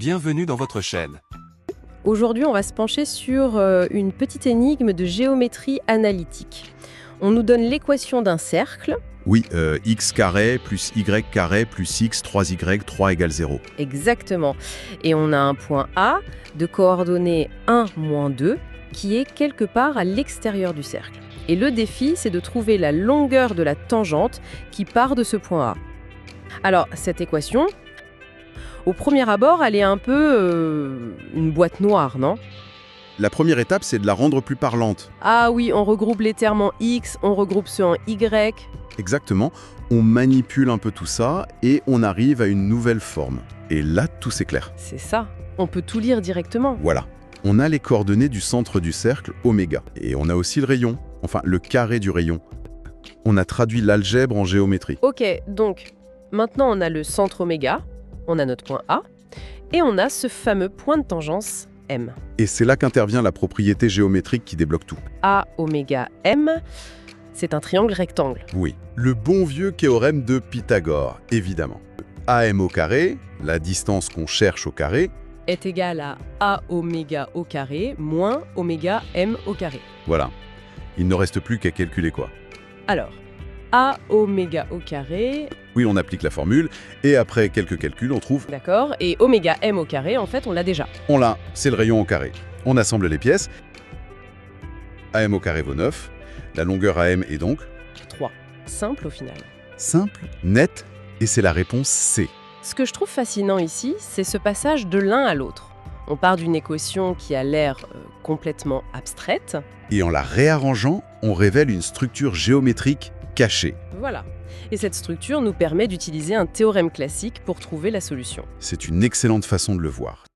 Bienvenue dans votre chaîne. Aujourd'hui, on va se pencher sur une petite énigme de géométrie analytique. On nous donne l'équation d'un cercle. Oui, x carré plus y carré plus x 3y 3 égale 0. Exactement. Et on a un point A de coordonnées 1, moins 2, qui est quelque part à l'extérieur du cercle. Et le défi, c'est de trouver la longueur de la tangente qui part de ce point A. Alors, cette équation, au premier abord, elle est un peu une boîte noire, non ? La première étape, c'est de la rendre plus parlante. Ah oui, on regroupe les termes en X, on regroupe ceux en Y. Exactement, on manipule un peu tout ça et on arrive à une nouvelle forme. Et là, tout s'éclaire. C'est ça, on peut tout lire directement. Voilà, on a les coordonnées du centre du cercle, oméga. Et on a aussi le rayon, enfin le carré du rayon. On a traduit l'algèbre en géométrie. Ok, donc maintenant on a le centre oméga, on a notre point A, et on a ce fameux point de tangence M. Et c'est là qu'intervient la propriété géométrique qui débloque tout. A oméga M, c'est un triangle rectangle. Oui, le bon vieux théorème de Pythagore, évidemment. AM au carré, la distance qu'on cherche au carré, Est égal à A oméga au carré moins oméga M au carré. voilà. Il ne reste plus qu'à calculer quoi. Alors, A oméga au carré, Oui, on applique la formule, et après quelques calculs, on trouve... d'accord, et oméga M au carré, en fait, on l'a déjà. On l'a, c'est le rayon au carré. On assemble les pièces. AM au carré vaut 9. La longueur AM est donc 3. Simple au final. simple, nette, et c'est la réponse C. Ce que je trouve fascinant ici, c'est ce passage de l'un à l'autre. On part d'une équation qui a l'air complètement abstraite. Et en la réarrangeant, on révèle une structure géométrique cachée. Voilà. Et cette structure nous permet d'utiliser un théorème classique pour trouver la solution. C'est une excellente façon de le voir.